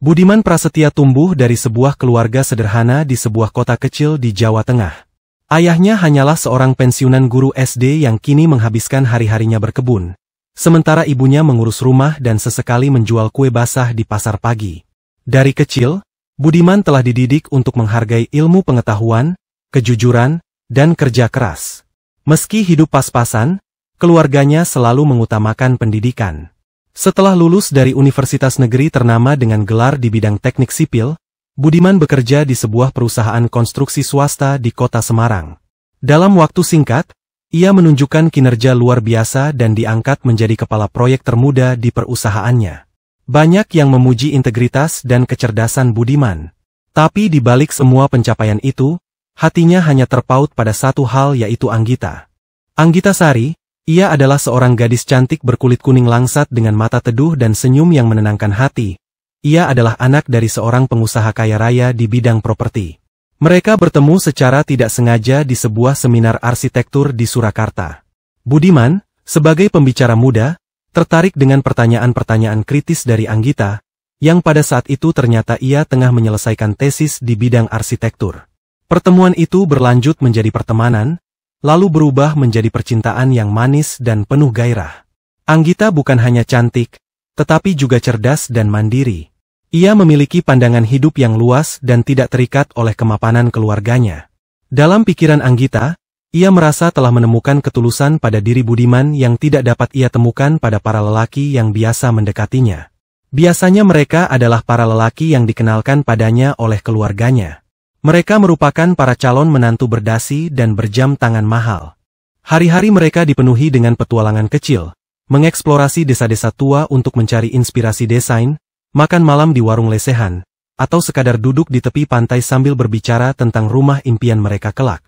Budiman Prasetya tumbuh dari sebuah keluarga sederhana di sebuah kota kecil di Jawa Tengah. Ayahnya hanyalah seorang pensiunan guru SD yang kini menghabiskan hari-harinya berkebun, sementara ibunya mengurus rumah dan sesekali menjual kue basah di pasar pagi. Dari kecil, Budiman telah dididik untuk menghargai ilmu pengetahuan, kejujuran, dan kerja keras. Meski hidup pas-pasan, keluarganya selalu mengutamakan pendidikan. Setelah lulus dari universitas negeri ternama dengan gelar di bidang teknik sipil, Budiman bekerja di sebuah perusahaan konstruksi swasta di kota Semarang. Dalam waktu singkat, ia menunjukkan kinerja luar biasa dan diangkat menjadi kepala proyek termuda di perusahaannya. Banyak yang memuji integritas dan kecerdasan Budiman. Tapi di balik semua pencapaian itu, hatinya hanya terpaut pada satu hal, yaitu Anggita. Anggita Sari, ia adalah seorang gadis cantik berkulit kuning langsat dengan mata teduh dan senyum yang menenangkan hati. Ia adalah anak dari seorang pengusaha kaya raya di bidang properti. Mereka bertemu secara tidak sengaja di sebuah seminar arsitektur di Surakarta. Budiman, sebagai pembicara muda, tertarik dengan pertanyaan-pertanyaan kritis dari Anggita, yang pada saat itu ternyata ia tengah menyelesaikan tesis di bidang arsitektur. Pertemuan itu berlanjut menjadi pertemanan, lalu berubah menjadi percintaan yang manis dan penuh gairah. Anggita bukan hanya cantik, tetapi juga cerdas dan mandiri. Ia memiliki pandangan hidup yang luas dan tidak terikat oleh kemapanan keluarganya. Dalam pikiran Anggita, ia merasa telah menemukan ketulusan pada diri Budiman yang tidak dapat ia temukan pada para lelaki yang biasa mendekatinya. Biasanya mereka adalah para lelaki yang dikenalkan padanya oleh keluarganya. Mereka merupakan para calon menantu berdasi dan berjam tangan mahal. Hari-hari mereka dipenuhi dengan petualangan kecil, mengeksplorasi desa-desa tua untuk mencari inspirasi desain, makan malam di warung lesehan, atau sekadar duduk di tepi pantai sambil berbicara tentang rumah impian mereka kelak.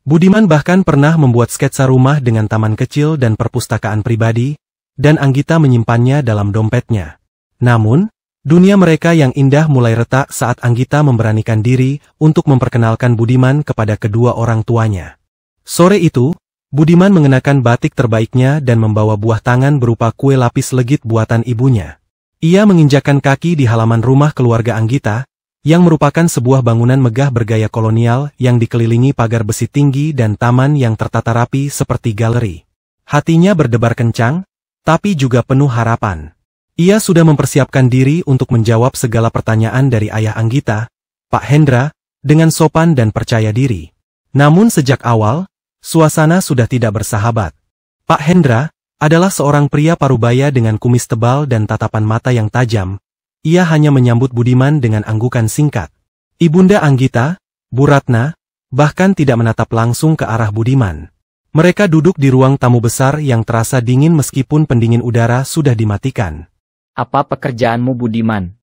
Budiman bahkan pernah membuat sketsa rumah dengan taman kecil dan perpustakaan pribadi, dan Anggita menyimpannya dalam dompetnya. Namun, dunia mereka yang indah mulai retak saat Anggita memberanikan diri untuk memperkenalkan Budiman kepada kedua orang tuanya. Sore itu, Budiman mengenakan batik terbaiknya dan membawa buah tangan berupa kue lapis legit buatan ibunya. Ia menginjakkan kaki di halaman rumah keluarga Anggita, yang merupakan sebuah bangunan megah bergaya kolonial yang dikelilingi pagar besi tinggi dan taman yang tertata rapi seperti galeri. Hatinya berdebar kencang, tapi juga penuh harapan. Ia sudah mempersiapkan diri untuk menjawab segala pertanyaan dari ayah Anggita, Pak Hendra, dengan sopan dan percaya diri. Namun sejak awal, suasana sudah tidak bersahabat. Pak Hendra adalah seorang pria parubaya dengan kumis tebal dan tatapan mata yang tajam. Ia hanya menyambut Budiman dengan anggukan singkat. Ibunda Anggita, Bu Ratna, bahkan tidak menatap langsung ke arah Budiman. Mereka duduk di ruang tamu besar yang terasa dingin meskipun pendingin udara sudah dimatikan. Apa pekerjaanmu, Budiman?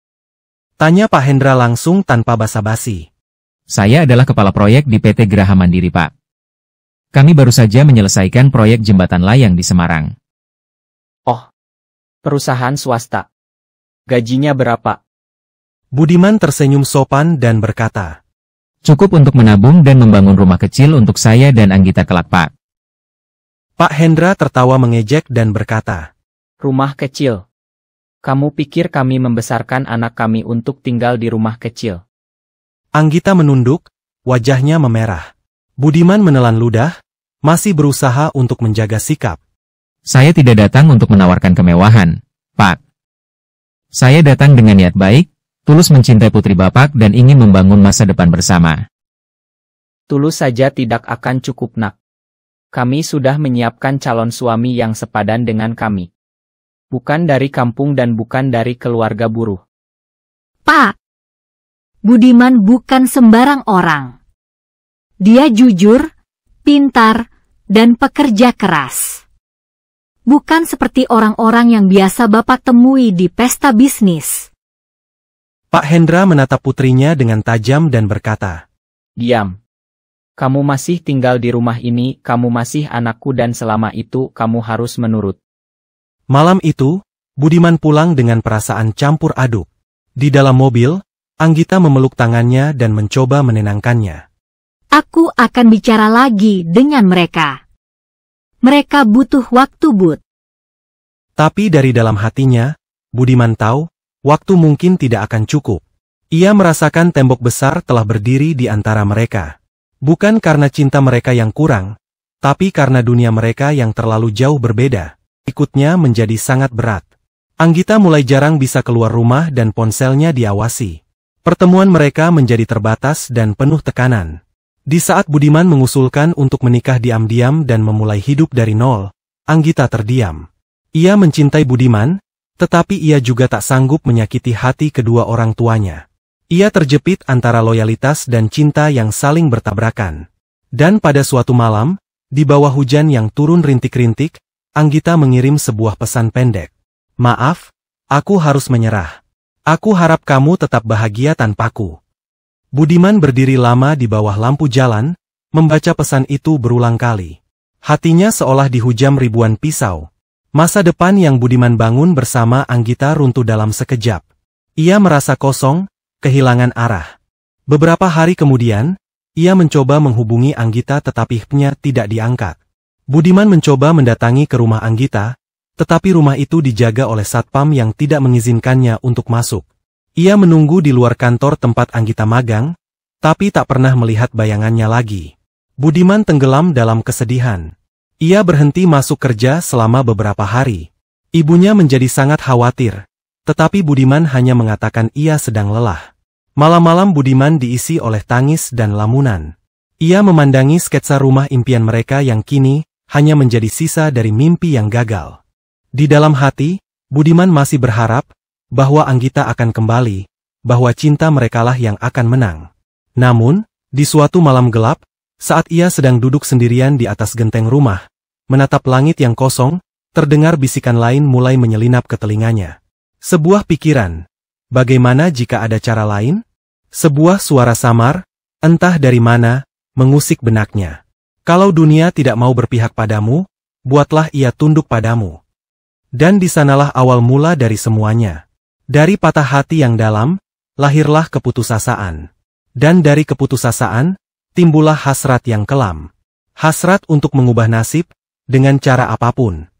Tanya Pak Hendra langsung tanpa basa-basi. Saya adalah kepala proyek di PT Geraha Mandiri, Pak. Kami baru saja menyelesaikan proyek jembatan layang di Semarang. Oh, perusahaan swasta. Gajinya berapa? Budiman tersenyum sopan dan berkata, Cukup untuk menabung dan membangun rumah kecil untuk saya dan Anggita kelak, Pak. Pak Hendra tertawa mengejek dan berkata, Rumah kecil. Kamu pikir kami membesarkan anak kami untuk tinggal di rumah kecil? Anggita menunduk, wajahnya memerah. Budiman menelan ludah, masih berusaha untuk menjaga sikap. Saya tidak datang untuk menawarkan kemewahan, Pak. Saya datang dengan niat baik, tulus mencintai putri Bapak dan ingin membangun masa depan bersama. Tulus saja tidak akan cukup, Nak. Kami sudah menyiapkan calon suami yang sepadan dengan kami. Bukan dari kampung dan bukan dari keluarga buruh. Pak, Budiman bukan sembarang orang. Dia jujur, pintar, dan pekerja keras. Bukan seperti orang-orang yang biasa Bapak temui di pesta bisnis. Pak Hendra menatap putrinya dengan tajam dan berkata, Diam. Kamu masih tinggal di rumah ini, kamu masih anakku dan selama itu kamu harus menurut. Malam itu, Budiman pulang dengan perasaan campur aduk. Di dalam mobil, Anggita memeluk tangannya dan mencoba menenangkannya. Aku akan bicara lagi dengan mereka. Mereka butuh waktu, Bud. Tapi dari dalam hatinya, Budiman tahu, Waktu mungkin tidak akan cukup. Ia merasakan tembok besar telah berdiri di antara mereka. Bukan karena cinta mereka yang kurang, tapi karena dunia mereka yang terlalu jauh berbeda. Ikutnya menjadi sangat berat. Anggita mulai jarang bisa keluar rumah dan ponselnya diawasi. Pertemuan mereka menjadi terbatas dan penuh tekanan. Di saat Budiman mengusulkan untuk menikah diam-diam dan memulai hidup dari nol, Anggita terdiam. Ia mencintai Budiman, tetapi ia juga tak sanggup menyakiti hati kedua orang tuanya. Ia terjepit antara loyalitas dan cinta yang saling bertabrakan. Dan pada suatu malam, di bawah hujan yang turun rintik-rintik, Anggita mengirim sebuah pesan pendek. "Maaf, aku harus menyerah. Aku harap kamu tetap bahagia tanpaku." Budiman berdiri lama di bawah lampu jalan, membaca pesan itu berulang kali. Hatinya seolah dihujam ribuan pisau. Masa depan yang Budiman bangun bersama Anggita runtuh dalam sekejap. Ia merasa kosong, kehilangan arah. Beberapa hari kemudian, ia mencoba menghubungi Anggita tetapi HP-nya tidak diangkat. Budiman mencoba mendatangi ke rumah Anggita, tetapi rumah itu dijaga oleh satpam yang tidak mengizinkannya untuk masuk. Ia menunggu di luar kantor tempat Anggita magang, tapi tak pernah melihat bayangannya lagi. Budiman tenggelam dalam kesedihan. Ia berhenti masuk kerja selama beberapa hari. Ibunya menjadi sangat khawatir, tetapi Budiman hanya mengatakan ia sedang lelah. Malam-malam Budiman diisi oleh tangis dan lamunan. Ia memandangi sketsa rumah impian mereka yang kini hanya menjadi sisa dari mimpi yang gagal. Di dalam hati, Budiman masih berharap bahwa Anggita akan kembali, bahwa cinta merekalah yang akan menang. Namun, di suatu malam gelap, saat ia sedang duduk sendirian di atas genteng rumah, menatap langit yang kosong, terdengar bisikan lain mulai menyelinap ke telinganya. Sebuah pikiran. Bagaimana jika ada cara lain? Sebuah suara samar, entah dari mana, mengusik benaknya. Kalau dunia tidak mau berpihak padamu, buatlah ia tunduk padamu. Dan di sanalah awal mula dari semuanya. Dari patah hati yang dalam, lahirlah keputusasaan. Dan dari keputusasaan, timbullah hasrat yang kelam. Hasrat untuk mengubah nasib, dengan cara apapun.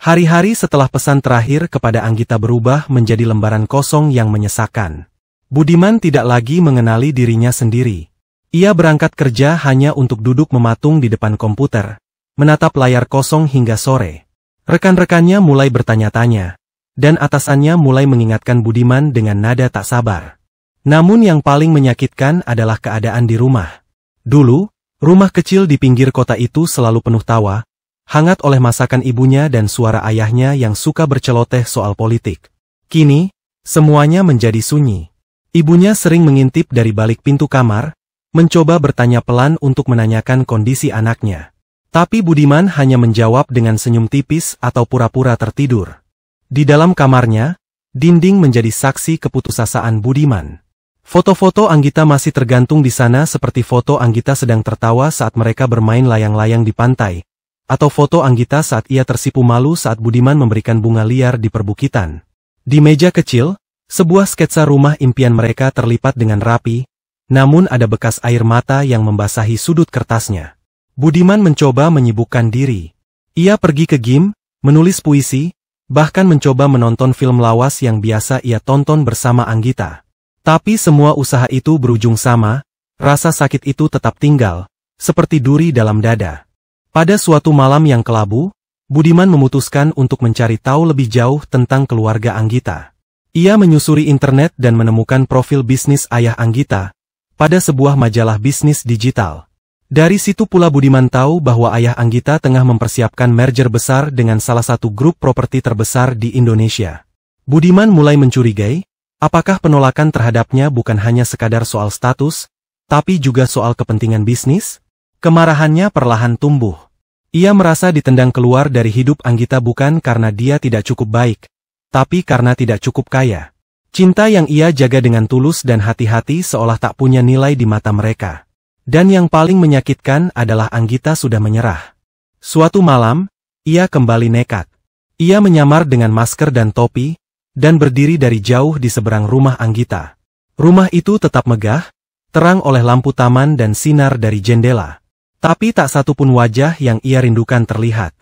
Hari-hari setelah pesan terakhir kepada Anggita berubah menjadi lembaran kosong yang menyesakan. Budiman tidak lagi mengenali dirinya sendiri. Ia berangkat kerja hanya untuk duduk mematung di depan komputer, menatap layar kosong hingga sore. Rekan-rekannya mulai bertanya-tanya, dan atasannya mulai mengingatkan Budiman dengan nada tak sabar. Namun yang paling menyakitkan adalah keadaan di rumah. Dulu, rumah kecil di pinggir kota itu selalu penuh tawa, hangat oleh masakan ibunya dan suara ayahnya yang suka berceloteh soal politik. Kini, semuanya menjadi sunyi. Ibunya sering mengintip dari balik pintu kamar, mencoba bertanya pelan untuk menanyakan kondisi anaknya. Tapi Budiman hanya menjawab dengan senyum tipis atau pura-pura tertidur. Di dalam kamarnya, dinding menjadi saksi keputusasaan Budiman. Foto-foto Anggita masih tergantung di sana seperti foto Anggita sedang tertawa saat mereka bermain layang-layang di pantai, atau foto Anggita saat ia tersipu malu saat Budiman memberikan bunga liar di perbukitan. Di meja kecil, sebuah sketsa rumah impian mereka terlipat dengan rapi, namun ada bekas air mata yang membasahi sudut kertasnya. Budiman mencoba menyibukkan diri. Ia pergi ke gym, menulis puisi, bahkan mencoba menonton film lawas yang biasa ia tonton bersama Anggita. Tapi semua usaha itu berujung sama, rasa sakit itu tetap tinggal, seperti duri dalam dada. Pada suatu malam yang kelabu, Budiman memutuskan untuk mencari tahu lebih jauh tentang keluarga Anggita. Ia menyusuri internet dan menemukan profil bisnis ayah Anggita pada sebuah majalah bisnis digital. Dari situ pula Budiman tahu bahwa ayah Anggita tengah mempersiapkan merger besar dengan salah satu grup properti terbesar di Indonesia. Budiman mulai mencurigai, apakah penolakan terhadapnya bukan hanya sekadar soal status, tapi juga soal kepentingan bisnis? Kemarahannya perlahan tumbuh. Ia merasa ditendang keluar dari hidup Anggita bukan karena dia tidak cukup baik, tapi karena tidak cukup kaya. Cinta yang ia jaga dengan tulus dan hati-hati seolah tak punya nilai di mata mereka. Dan yang paling menyakitkan adalah Anggita sudah menyerah. Suatu malam, ia kembali nekat. Ia menyamar dengan masker dan topi, dan berdiri dari jauh di seberang rumah Anggita. Rumah itu tetap megah, terang oleh lampu taman dan sinar dari jendela. Tapi tak satu pun wajah yang ia rindukan terlihat.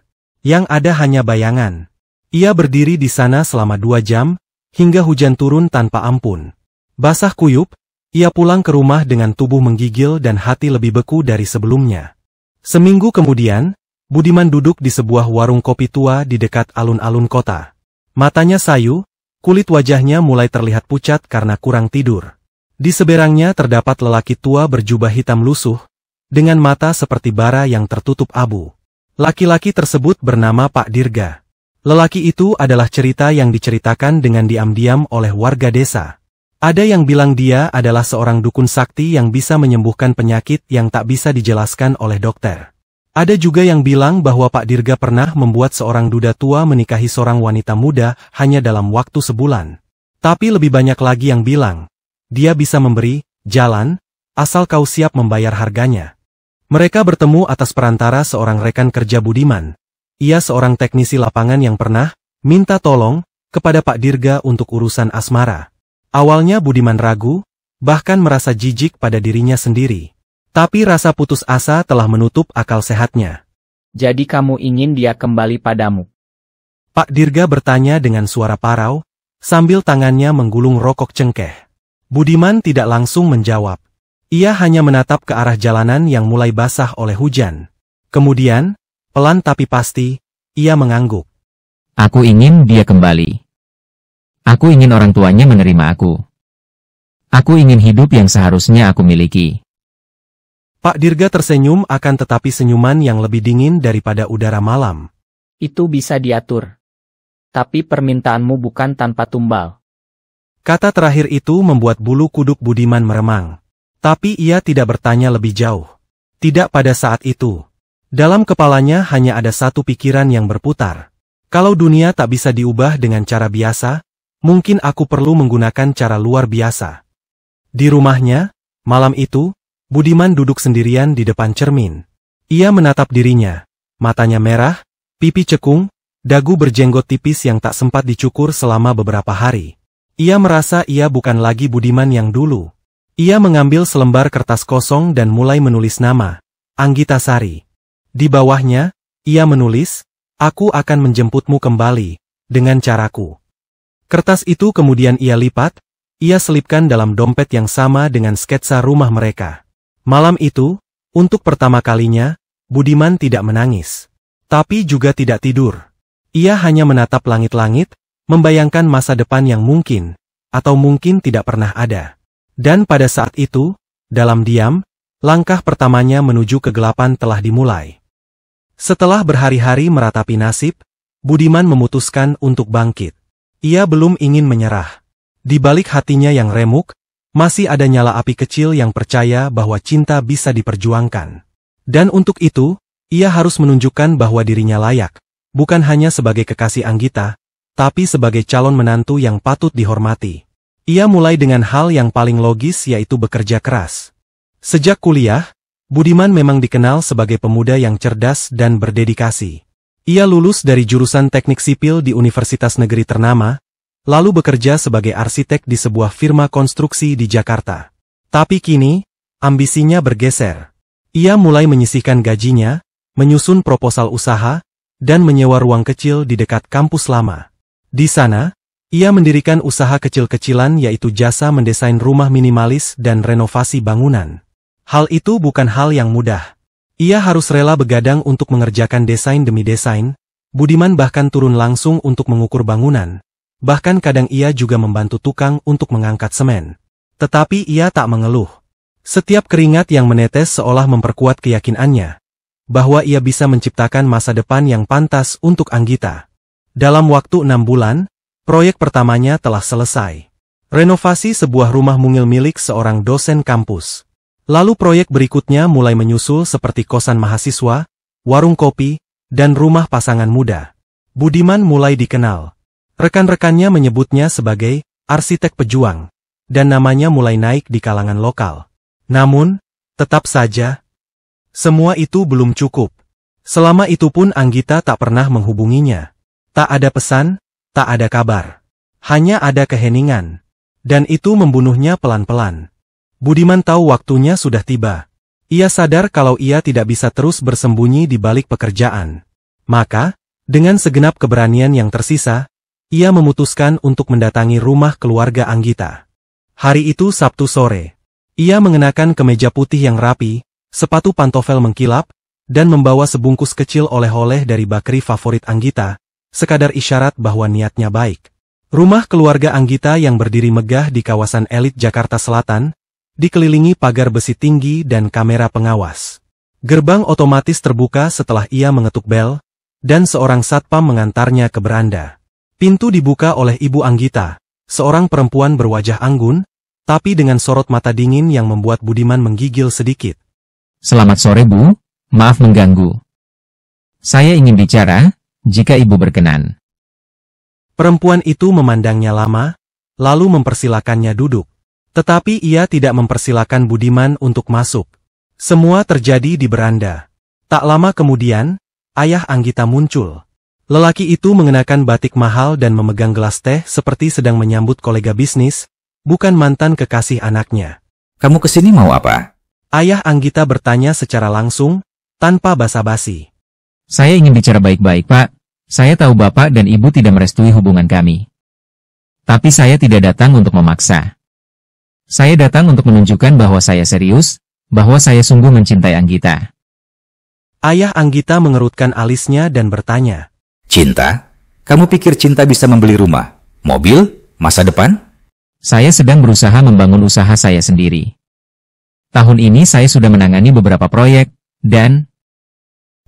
Yang ada hanya bayangan. Ia berdiri di sana selama 2 jam, hingga hujan turun tanpa ampun. Basah kuyup, ia pulang ke rumah dengan tubuh menggigil dan hati lebih beku dari sebelumnya. Seminggu kemudian, Budiman duduk di sebuah warung kopi tua di dekat alun-alun kota. Matanya sayu, kulit wajahnya mulai terlihat pucat karena kurang tidur. Di seberangnya terdapat lelaki tua berjubah hitam lusuh, dengan mata seperti bara yang tertutup abu. Laki-laki tersebut bernama Pak Dirga. Lelaki itu adalah cerita yang diceritakan dengan diam-diam oleh warga desa. Ada yang bilang dia adalah seorang dukun sakti yang bisa menyembuhkan penyakit yang tak bisa dijelaskan oleh dokter. Ada juga yang bilang bahwa Pak Dirga pernah membuat seorang duda tua menikahi seorang wanita muda hanya dalam waktu sebulan. Tapi lebih banyak lagi yang bilang, dia bisa memberi jalan, asal kau siap membayar harganya. Mereka bertemu atas perantara seorang rekan kerja Budiman. Ia seorang teknisi lapangan yang pernah minta tolong kepada Pak Dirga untuk urusan asmara. Awalnya Budiman ragu, bahkan merasa jijik pada dirinya sendiri. Tapi rasa putus asa telah menutup akal sehatnya. Jadi kamu ingin dia kembali padamu? Pak Dirga bertanya dengan suara parau, sambil tangannya menggulung rokok cengkeh. Budiman tidak langsung menjawab. Ia hanya menatap ke arah jalanan yang mulai basah oleh hujan. Kemudian, pelan tapi pasti, ia mengangguk. Aku ingin dia kembali. Aku ingin orang tuanya menerima aku. Aku ingin hidup yang seharusnya aku miliki. Pak Dirga tersenyum akan tetapi senyuman yang lebih dingin daripada udara malam. Itu bisa diatur. Tapi permintaanmu bukan tanpa tumbal. Kata terakhir itu membuat bulu kuduk Budiman meremang. Tapi ia tidak bertanya lebih jauh. Tidak pada saat itu. Dalam kepalanya hanya ada satu pikiran yang berputar. Kalau dunia tak bisa diubah dengan cara biasa, mungkin aku perlu menggunakan cara luar biasa. Di rumahnya, malam itu, Budiman duduk sendirian di depan cermin. Ia menatap dirinya, matanya merah, pipi cekung, dagu berjenggot tipis yang tak sempat dicukur selama beberapa hari. Ia merasa ia bukan lagi Budiman yang dulu. Ia mengambil selembar kertas kosong dan mulai menulis nama, Anggita Sari. Di bawahnya, ia menulis, aku akan menjemputmu kembali, dengan caraku. Kertas itu kemudian ia lipat, ia selipkan dalam dompet yang sama dengan sketsa rumah mereka. Malam itu, untuk pertama kalinya, Budiman tidak menangis. Tapi juga tidak tidur. Ia hanya menatap langit-langit, membayangkan masa depan yang mungkin, atau mungkin tidak pernah ada. Dan pada saat itu, dalam diam, langkah pertamanya menuju kegelapan telah dimulai. Setelah berhari-hari meratapi nasib, Budiman memutuskan untuk bangkit. Ia belum ingin menyerah. Di balik hatinya yang remuk, masih ada nyala api kecil yang percaya bahwa cinta bisa diperjuangkan. Dan untuk itu, ia harus menunjukkan bahwa dirinya layak, bukan hanya sebagai kekasih Anggita, tapi sebagai calon menantu yang patut dihormati. Ia mulai dengan hal yang paling logis yaitu bekerja keras. Sejak kuliah, Budiman memang dikenal sebagai pemuda yang cerdas dan berdedikasi. Ia lulus dari jurusan teknik sipil di universitas negeri ternama, lalu bekerja sebagai arsitek di sebuah firma konstruksi di Jakarta. Tapi kini, ambisinya bergeser. Ia mulai menyisihkan gajinya, menyusun proposal usaha, dan menyewa ruang kecil di dekat kampus lama. Di sana, ia mendirikan usaha kecil-kecilan yaitu jasa mendesain rumah minimalis dan renovasi bangunan. Hal itu bukan hal yang mudah. Ia harus rela begadang untuk mengerjakan desain demi desain. Budiman bahkan turun langsung untuk mengukur bangunan. Bahkan kadang ia juga membantu tukang untuk mengangkat semen. Tetapi ia tak mengeluh. Setiap keringat yang menetes seolah memperkuat keyakinannya bahwa ia bisa menciptakan masa depan yang pantas untuk Anggita. Dalam waktu 6 bulan, proyek pertamanya telah selesai. Renovasi sebuah rumah mungil milik seorang dosen kampus. Lalu proyek berikutnya mulai menyusul seperti kosan mahasiswa, warung kopi, dan rumah pasangan muda. Budiman mulai dikenal. Rekan-rekannya menyebutnya sebagai arsitek pejuang, dan namanya mulai naik di kalangan lokal. Namun, tetap saja, semua itu belum cukup. Selama itu pun Anggita tak pernah menghubunginya. Tak ada pesan, tak ada kabar. Hanya ada keheningan. Dan itu membunuhnya pelan-pelan. Budiman tahu waktunya sudah tiba. Ia sadar kalau ia tidak bisa terus bersembunyi di balik pekerjaan. Maka, dengan segenap keberanian yang tersisa, ia memutuskan untuk mendatangi rumah keluarga Anggita. Hari itu Sabtu sore. Ia mengenakan kemeja putih yang rapi, sepatu pantofel mengkilap, dan membawa sebungkus kecil oleh-oleh dari bakery favorit Anggita, sekadar isyarat bahwa niatnya baik. Rumah keluarga Anggita yang berdiri megah di kawasan elit Jakarta Selatan, dikelilingi pagar besi tinggi dan kamera pengawas. Gerbang otomatis terbuka setelah ia mengetuk bel, dan seorang satpam mengantarnya ke beranda. Pintu dibuka oleh Ibu Anggita, seorang perempuan berwajah anggun, tapi dengan sorot mata dingin yang membuat Budiman menggigil sedikit. Selamat sore Bu, maaf mengganggu. Saya ingin bicara, jika Ibu berkenan. Perempuan itu memandangnya lama, lalu mempersilakannya duduk. Tetapi ia tidak mempersilakan Budiman untuk masuk. Semua terjadi di beranda. Tak lama kemudian, ayah Anggita muncul. Lelaki itu mengenakan batik mahal dan memegang gelas teh seperti sedang menyambut kolega bisnis, bukan mantan kekasih anaknya. Kamu kesini mau apa? Ayah Anggita bertanya secara langsung, tanpa basa-basi. Saya ingin bicara baik-baik Pak. Saya tahu Bapak dan Ibu tidak merestui hubungan kami. Tapi saya tidak datang untuk memaksa. Saya datang untuk menunjukkan bahwa saya serius, bahwa saya sungguh mencintai Anggita. Ayah Anggita mengerutkan alisnya dan bertanya. Cinta? Kamu pikir cinta bisa membeli rumah, mobil, masa depan? Saya sedang berusaha membangun usaha saya sendiri. Tahun ini saya sudah menangani beberapa proyek, dan...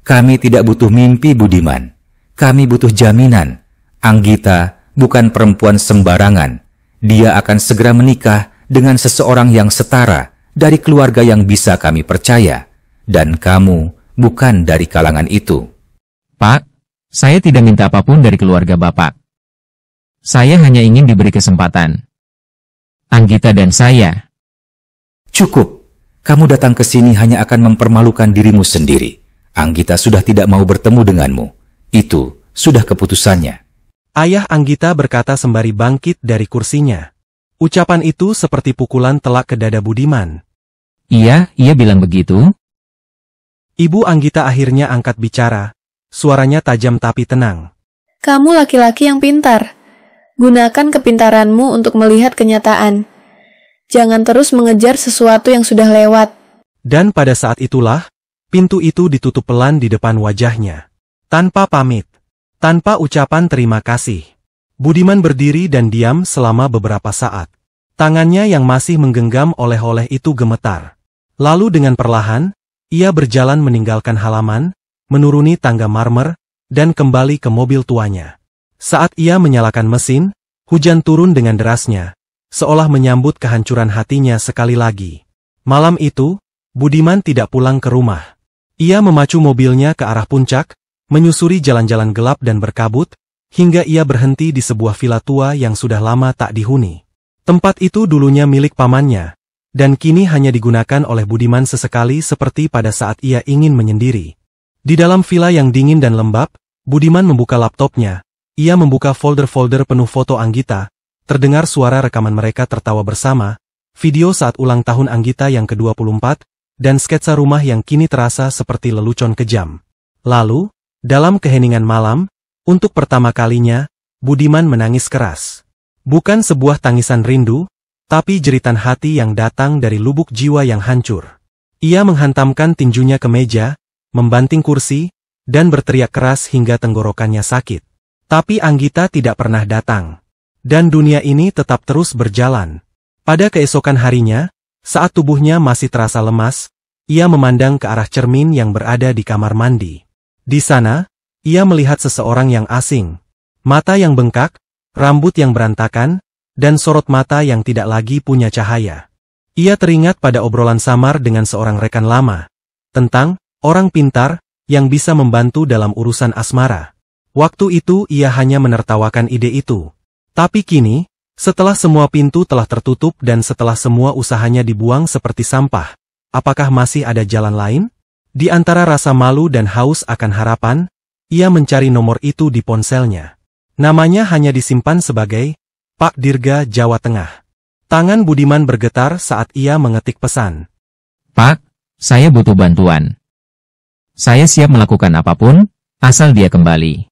Kami tidak butuh mimpi, Budiman. Kami butuh jaminan. Anggita bukan perempuan sembarangan. Dia akan segera menikah dengan seseorang yang setara dari keluarga yang bisa kami percaya. Dan kamu bukan dari kalangan itu. Pak, saya tidak minta apapun dari keluarga Bapak. Saya hanya ingin diberi kesempatan. Anggita dan saya. Cukup. Kamu datang ke sini hanya akan mempermalukan dirimu sendiri. Anggita sudah tidak mau bertemu denganmu. Itu sudah keputusannya. Ayah Anggita berkata sembari bangkit dari kursinya. Ucapan itu seperti pukulan telak ke dada Budiman. Iya, ia bilang begitu. Ibu Anggita akhirnya angkat bicara. Suaranya tajam tapi tenang. Kamu laki-laki yang pintar. Gunakan kepintaranmu untuk melihat kenyataan. Jangan terus mengejar sesuatu yang sudah lewat. Dan pada saat itulah, pintu itu ditutup pelan di depan wajahnya. Tanpa pamit. Tanpa ucapan terima kasih. Budiman berdiri dan diam selama beberapa saat. Tangannya yang masih menggenggam oleh-oleh itu gemetar. Lalu dengan perlahan, ia berjalan meninggalkan halaman, menuruni tangga marmer, dan kembali ke mobil tuanya. Saat ia menyalakan mesin, hujan turun dengan derasnya, seolah menyambut kehancuran hatinya sekali lagi. Malam itu, Budiman tidak pulang ke rumah. Ia memacu mobilnya ke arah puncak, menyusuri jalan-jalan gelap dan berkabut, hingga ia berhenti di sebuah villa tua yang sudah lama tak dihuni. Tempat itu dulunya milik pamannya, dan kini hanya digunakan oleh Budiman sesekali seperti pada saat ia ingin menyendiri. Di dalam villa yang dingin dan lembab, Budiman membuka laptopnya. Ia membuka folder-folder penuh foto Anggita, terdengar suara rekaman mereka tertawa bersama, video saat ulang tahun Anggita yang ke-24, dan sketsa rumah yang kini terasa seperti lelucon kejam. Lalu, dalam keheningan malam, untuk pertama kalinya, Budiman menangis keras. Bukan sebuah tangisan rindu, tapi jeritan hati yang datang dari lubuk jiwa yang hancur. Ia menghantamkan tinjunya ke meja, membanting kursi, dan berteriak keras hingga tenggorokannya sakit. Tapi Anggita tidak pernah datang. Dan dunia ini tetap terus berjalan. Pada keesokan harinya, saat tubuhnya masih terasa lemas, ia memandang ke arah cermin yang berada di kamar mandi. Di sana, ia melihat seseorang yang asing. Mata yang bengkak, rambut yang berantakan, dan sorot mata yang tidak lagi punya cahaya. Ia teringat pada obrolan samar dengan seorang rekan lama. Tentang orang pintar yang bisa membantu dalam urusan asmara. Waktu itu ia hanya menertawakan ide itu. Tapi kini, setelah semua pintu telah tertutup dan setelah semua usahanya dibuang seperti sampah, apakah masih ada jalan lain? Di antara rasa malu dan haus akan harapan, ia mencari nomor itu di ponselnya. Namanya hanya disimpan sebagai Pak Dirga Jawa Tengah. Tangan Budiman bergetar saat ia mengetik pesan. Pak, saya butuh bantuan. Saya siap melakukan apapun, asal dia kembali.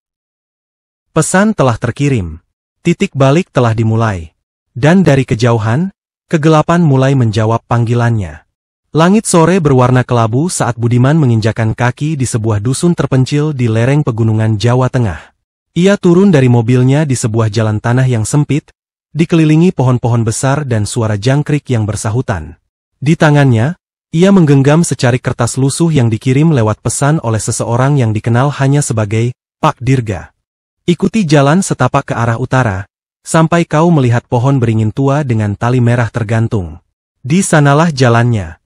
Pesan telah terkirim. Titik balik telah dimulai. Dan dari kejauhan, kegelapan mulai menjawab panggilannya. Langit sore berwarna kelabu saat Budiman menginjakan kaki di sebuah dusun terpencil di lereng pegunungan Jawa Tengah. Ia turun dari mobilnya di sebuah jalan tanah yang sempit, dikelilingi pohon-pohon besar dan suara jangkrik yang bersahutan. Di tangannya, ia menggenggam secarik kertas lusuh yang dikirim lewat pesan oleh seseorang yang dikenal hanya sebagai Pak Dirga. Ikuti jalan setapak ke arah utara, sampai kau melihat pohon beringin tua dengan tali merah tergantung. Di sanalah jalannya.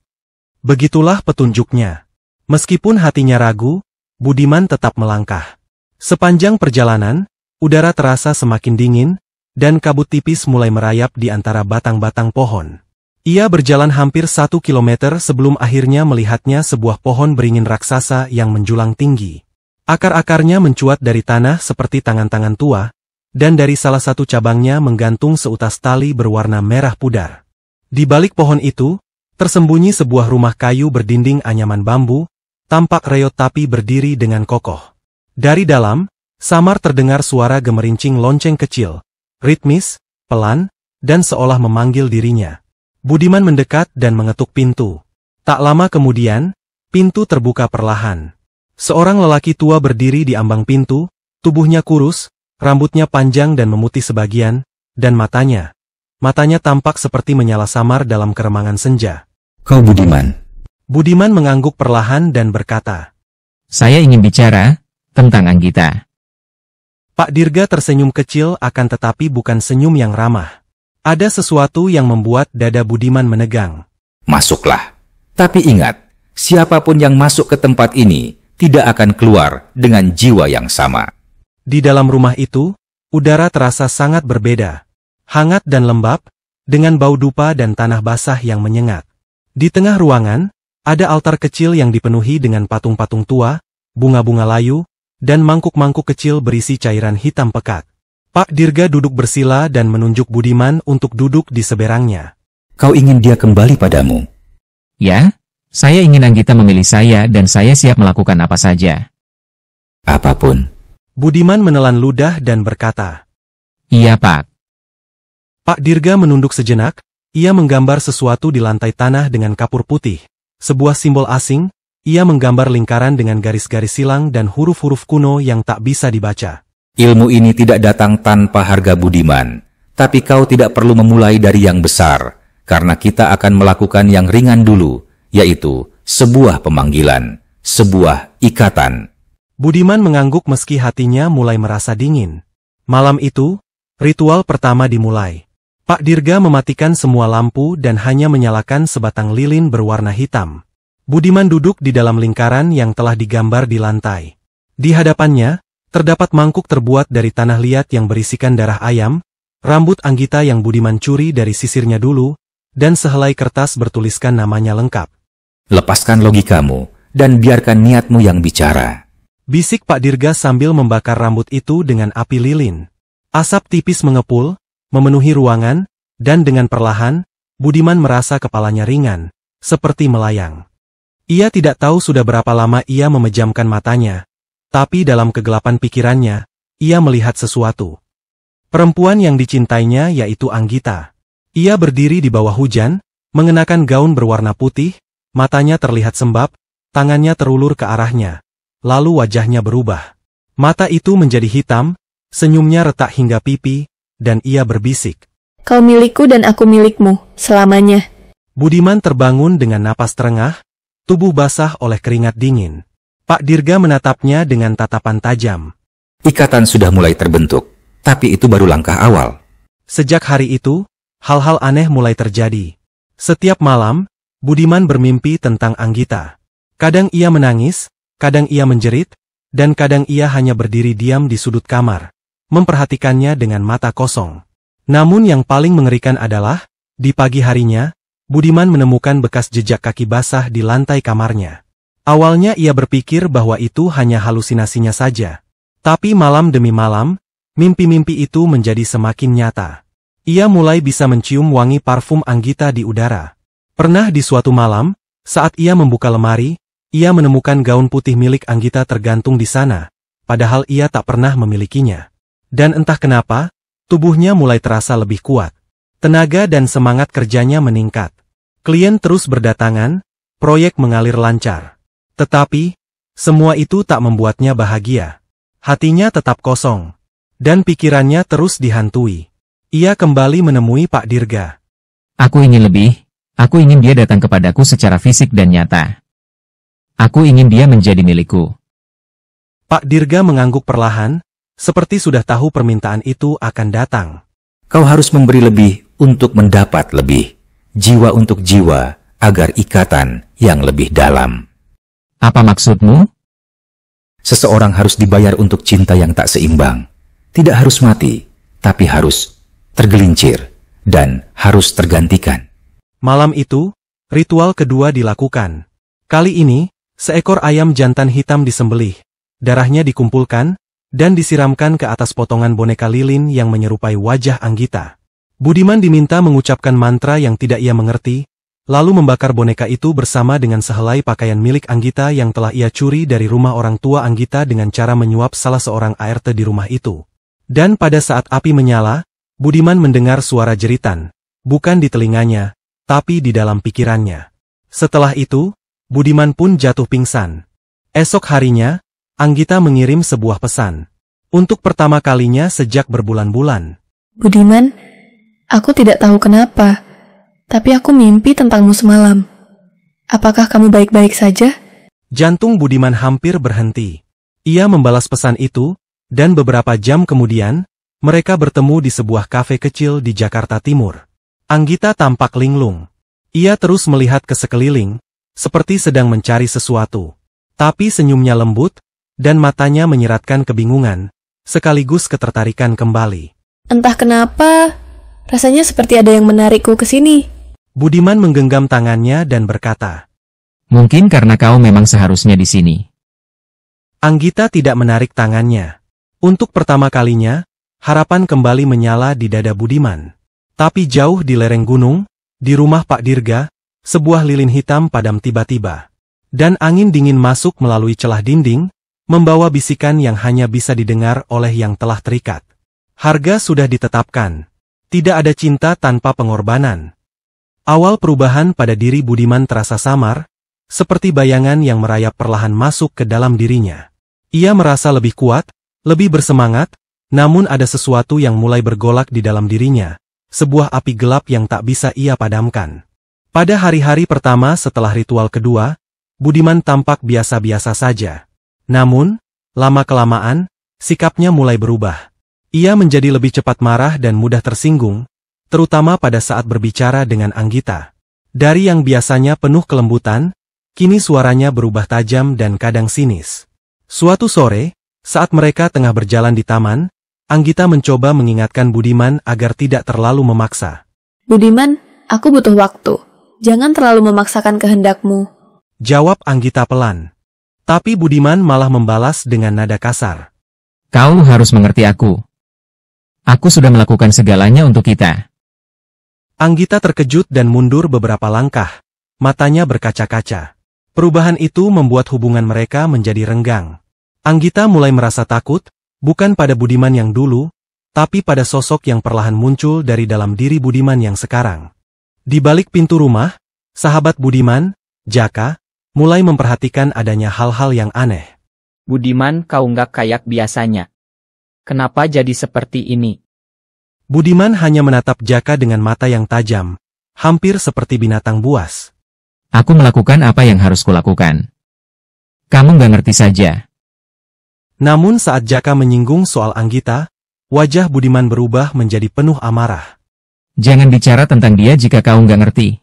Begitulah petunjuknya. Meskipun hatinya ragu, Budiman tetap melangkah. Sepanjang perjalanan, udara terasa semakin dingin, dan kabut tipis mulai merayap di antara batang-batang pohon. Ia berjalan hampir 1 kilometer sebelum akhirnya melihatnya sebuah pohon beringin raksasa yang menjulang tinggi. Akar-akarnya mencuat dari tanah seperti tangan-tangan tua, dan dari salah satu cabangnya menggantung seutas tali berwarna merah pudar. Di balik pohon itu, tersembunyi sebuah rumah kayu berdinding anyaman bambu, tampak reot tapi berdiri dengan kokoh. Dari dalam, samar terdengar suara gemerincing lonceng kecil, ritmis, pelan, dan seolah memanggil dirinya. Budiman mendekat dan mengetuk pintu. Tak lama kemudian, pintu terbuka perlahan. Seorang lelaki tua berdiri di ambang pintu, tubuhnya kurus, rambutnya panjang dan memutih sebagian, dan matanya tampak seperti menyala samar dalam keremangan senja. Kau Budiman? Budiman mengangguk perlahan dan berkata, Saya ingin bicara tentang Anggita. Pak Dirga tersenyum kecil akan tetapi bukan senyum yang ramah. Ada sesuatu yang membuat dada Budiman menegang. Masuklah. Tapi ingat, siapapun yang masuk ke tempat ini tidak akan keluar dengan jiwa yang sama. Di dalam rumah itu, udara terasa sangat berbeda. Hangat dan lembab, dengan bau dupa dan tanah basah yang menyengat. Di tengah ruangan, ada altar kecil yang dipenuhi dengan patung-patung tua, bunga-bunga layu, dan mangkuk-mangkuk kecil berisi cairan hitam pekat. Pak Dirga duduk bersila dan menunjuk Budiman untuk duduk di seberangnya. Kau ingin dia kembali padamu? Ya, saya ingin Anggita memilih saya dan saya siap melakukan apa saja. Apapun. Budiman menelan ludah dan berkata, Iya, Pak. Pak Dirga menunduk sejenak, ia menggambar sesuatu di lantai tanah dengan kapur putih. Sebuah simbol asing, ia menggambar lingkaran dengan garis-garis silang dan huruf-huruf kuno yang tak bisa dibaca. Ilmu ini tidak datang tanpa harga Budiman, tapi kau tidak perlu memulai dari yang besar, karena kita akan melakukan yang ringan dulu, yaitu sebuah pemanggilan, sebuah ikatan. Budiman mengangguk meski hatinya mulai merasa dingin. Malam itu, ritual pertama dimulai. Pak Dirga mematikan semua lampu dan hanya menyalakan sebatang lilin berwarna hitam. Budiman duduk di dalam lingkaran yang telah digambar di lantai. Di hadapannya, terdapat mangkuk terbuat dari tanah liat yang berisikan darah ayam, rambut Anggita yang Budiman curi dari sisirnya dulu, dan sehelai kertas bertuliskan namanya lengkap. Lepaskan logikamu, dan biarkan niatmu yang bicara. Bisik Pak Dirga sambil membakar rambut itu dengan api lilin. Asap tipis mengepul, memenuhi ruangan, dan dengan perlahan, Budiman merasa kepalanya ringan, seperti melayang. Ia tidak tahu sudah berapa lama ia memejamkan matanya, tapi dalam kegelapan pikirannya, ia melihat sesuatu. Perempuan yang dicintainya yaitu Anggita. Ia berdiri di bawah hujan, mengenakan gaun berwarna putih, matanya terlihat sembab, tangannya terulur ke arahnya, lalu wajahnya berubah. Mata itu menjadi hitam, senyumnya retak hingga pipi, dan ia berbisik. Kau milikku dan aku milikmu, selamanya. Budiman terbangun dengan napas terengah, tubuh basah oleh keringat dingin. Pak Dirga menatapnya dengan tatapan tajam. Ikatan sudah mulai terbentuk, tapi itu baru langkah awal. Sejak hari itu, hal-hal aneh mulai terjadi. Setiap malam, Budiman bermimpi tentang Anggita. Kadang ia menangis, kadang ia menjerit, dan kadang ia hanya berdiri diam di sudut kamar, memperhatikannya dengan mata kosong. Namun yang paling mengerikan adalah, di pagi harinya, Budiman menemukan bekas jejak kaki basah di lantai kamarnya. Awalnya ia berpikir bahwa itu hanya halusinasinya saja. Tapi malam demi malam, mimpi-mimpi itu menjadi semakin nyata. Ia mulai bisa mencium wangi parfum Anggita di udara. Pernah di suatu malam, saat ia membuka lemari, ia menemukan gaun putih milik Anggita tergantung di sana, padahal ia tak pernah memilikinya. Dan entah kenapa, Tubuhnya mulai terasa lebih kuat. Tenaga dan semangat kerjanya meningkat. Klien terus berdatangan, proyek mengalir lancar. Tetapi, semua itu tak membuatnya bahagia. Hatinya tetap kosong. Dan pikirannya terus dihantui. Ia kembali menemui Pak Dirga. Aku ingin lebih. Aku ingin dia datang kepadaku secara fisik dan nyata. Aku ingin dia menjadi milikku. Pak Dirga mengangguk perlahan, seperti sudah tahu permintaan itu akan datang. Kau harus memberi lebih untuk mendapat lebih. Jiwa untuk jiwa, agar ikatan yang lebih dalam. Apa maksudmu? Seseorang harus dibayar untuk cinta yang tak seimbang. Tidak harus mati, tapi harus tergelincir dan harus tergantikan. Malam itu, ritual kedua dilakukan. Kali ini, seekor ayam jantan hitam disembelih. Darahnya dikumpulkan, dan disiramkan ke atas potongan boneka lilin yang menyerupai wajah Anggita. Budiman diminta mengucapkan mantra yang tidak ia mengerti, lalu membakar boneka itu bersama dengan sehelai pakaian milik Anggita yang telah ia curi dari rumah orang tua Anggita dengan cara menyuap salah seorang ART di rumah itu. Dan pada saat api menyala, Budiman mendengar suara jeritan, bukan di telinganya, tapi di dalam pikirannya. Setelah itu, Budiman pun jatuh pingsan. Esok harinya, Anggita mengirim sebuah pesan. Untuk pertama kalinya sejak berbulan-bulan. Budiman, aku tidak tahu kenapa, tapi aku mimpi tentangmu semalam. Apakah kamu baik-baik saja? Jantung Budiman hampir berhenti. Ia membalas pesan itu, dan beberapa jam kemudian, mereka bertemu di sebuah kafe kecil di Jakarta Timur. Anggita tampak linglung. Ia terus melihat ke sekeliling, seperti sedang mencari sesuatu. Tapi senyumnya lembut, dan matanya menyiratkan kebingungan, sekaligus ketertarikan kembali. Entah kenapa, rasanya seperti ada yang menarikku ke sini. Budiman menggenggam tangannya dan berkata, Mungkin karena kau memang seharusnya di sini. Anggita tidak menarik tangannya. Untuk pertama kalinya, harapan kembali menyala di dada Budiman. Tapi jauh di lereng gunung, di rumah Pak Dirga, sebuah lilin hitam padam tiba-tiba. Dan angin dingin masuk melalui celah dinding, membawa bisikan yang hanya bisa didengar oleh yang telah terikat. Harga sudah ditetapkan. Tidak ada cinta tanpa pengorbanan. Awal perubahan pada diri Budiman terasa samar, seperti bayangan yang merayap perlahan masuk ke dalam dirinya. Ia merasa lebih kuat, lebih bersemangat, namun ada sesuatu yang mulai bergolak di dalam dirinya, sebuah api gelap yang tak bisa ia padamkan. Pada hari-hari pertama setelah ritual kedua, Budiman tampak biasa-biasa saja. Namun, lama-kelamaan, sikapnya mulai berubah. Ia menjadi lebih cepat marah dan mudah tersinggung, terutama pada saat berbicara dengan Anggita. Dari yang biasanya penuh kelembutan, kini suaranya berubah tajam dan kadang sinis. Suatu sore, saat mereka tengah berjalan di taman, Anggita mencoba mengingatkan Budiman agar tidak terlalu memaksa. Budiman, aku butuh waktu. Jangan terlalu memaksakan kehendakmu. Jawab Anggita pelan. Tapi Budiman malah membalas dengan nada kasar. Kau harus mengerti aku. Aku sudah melakukan segalanya untuk kita. Anggita terkejut dan mundur beberapa langkah. Matanya berkaca-kaca. Perubahan itu membuat hubungan mereka menjadi renggang. Anggita mulai merasa takut, bukan pada Budiman yang dulu, tapi pada sosok yang perlahan muncul dari dalam diri Budiman yang sekarang. Di balik pintu rumah, sahabat Budiman, Jaka, mulai memperhatikan adanya hal-hal yang aneh. Budiman, kau nggak kayak biasanya. Kenapa jadi seperti ini? Budiman hanya menatap Jaka dengan mata yang tajam, hampir seperti binatang buas. Aku melakukan apa yang harus kulakukan. Kamu nggak ngerti saja. Namun saat Jaka menyinggung soal Anggita, wajah Budiman berubah menjadi penuh amarah. Jangan bicara tentang dia jika kau nggak ngerti.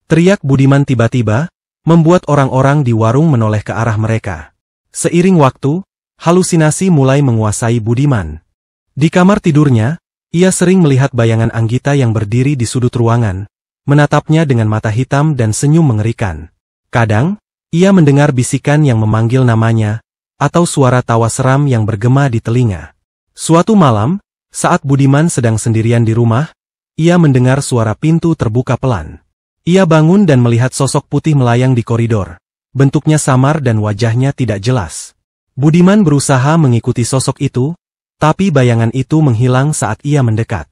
Teriak Budiman tiba-tiba, membuat orang-orang di warung menoleh ke arah mereka. Seiring waktu, halusinasi mulai menguasai Budiman. Di kamar tidurnya, ia sering melihat bayangan Anggita yang berdiri di sudut ruangan, menatapnya dengan mata hitam dan senyum mengerikan. Kadang, ia mendengar bisikan yang memanggil namanya, atau suara tawa seram yang bergema di telinga. Suatu malam, saat Budiman sedang sendirian di rumah, ia mendengar suara pintu terbuka pelan. Ia bangun dan melihat sosok putih melayang di koridor. Bentuknya samar dan wajahnya tidak jelas. Budiman berusaha mengikuti sosok itu, Tapi bayangan itu menghilang saat ia mendekat.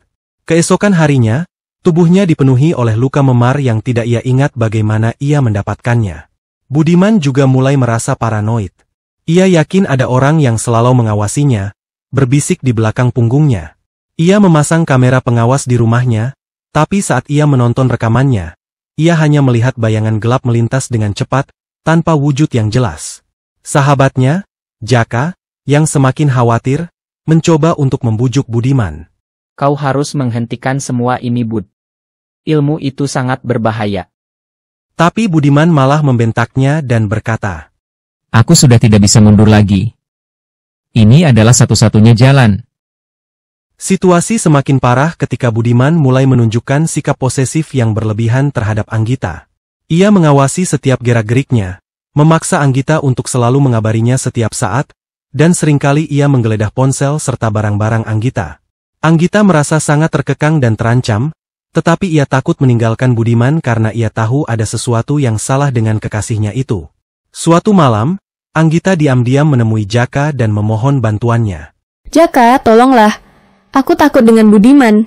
Keesokan harinya, tubuhnya dipenuhi oleh luka memar yang tidak ia ingat bagaimana ia mendapatkannya. Budiman juga mulai merasa paranoid. Ia yakin ada orang yang selalu mengawasinya, berbisik di belakang punggungnya. Ia memasang kamera pengawas di rumahnya, tapi saat ia menonton rekamannya, ia hanya melihat bayangan gelap melintas dengan cepat, tanpa wujud yang jelas. Sahabatnya, Jaka, yang semakin khawatir, mencoba untuk membujuk Budiman. Kau harus menghentikan semua ini, Bud. Ilmu itu sangat berbahaya. Tapi Budiman malah membentaknya dan berkata, Aku sudah tidak bisa mundur lagi. Ini adalah satu-satunya jalan. Situasi semakin parah ketika Budiman mulai menunjukkan sikap posesif yang berlebihan terhadap Anggita. Ia mengawasi setiap gerak-geriknya, memaksa Anggita untuk selalu mengabarinya setiap saat, dan seringkali ia menggeledah ponsel serta barang-barang Anggita. Anggita merasa sangat terkekang dan terancam, tetapi ia takut meninggalkan Budiman karena ia tahu ada sesuatu yang salah dengan kekasihnya itu. Suatu malam, Anggita diam-diam menemui Jaka dan memohon bantuannya. Jaka, tolonglah. Aku takut dengan Budiman.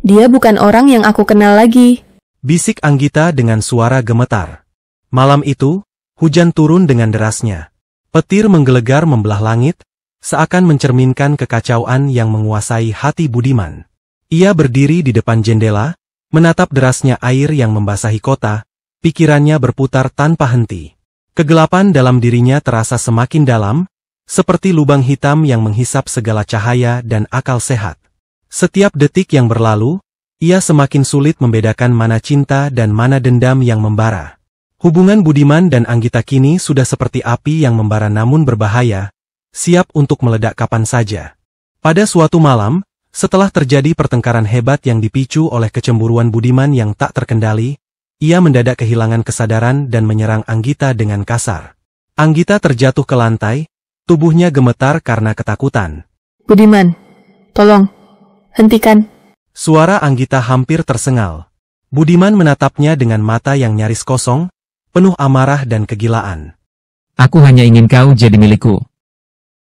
Dia bukan orang yang aku kenal lagi. Bisik Anggita dengan suara gemetar. Malam itu, hujan turun dengan derasnya. Petir menggelegar membelah langit, seakan mencerminkan kekacauan yang menguasai hati Budiman. Ia berdiri di depan jendela, menatap derasnya air yang membasahi kota, pikirannya berputar tanpa henti. Kegelapan dalam dirinya terasa semakin dalam, seperti lubang hitam yang menghisap segala cahaya dan akal sehat. Setiap detik yang berlalu, ia semakin sulit membedakan mana cinta dan mana dendam yang membara. Hubungan Budiman dan Anggita kini sudah seperti api yang membara namun berbahaya, siap untuk meledak kapan saja. Pada suatu malam, setelah terjadi pertengkaran hebat yang dipicu oleh kecemburuan Budiman yang tak terkendali, ia mendadak kehilangan kesadaran dan menyerang Anggita dengan kasar. Anggita terjatuh ke lantai, tubuhnya gemetar karena ketakutan. Budiman, tolong, hentikan. Suara Anggita hampir tersengal. Budiman menatapnya dengan mata yang nyaris kosong, penuh amarah dan kegilaan. Aku hanya ingin kau jadi milikku.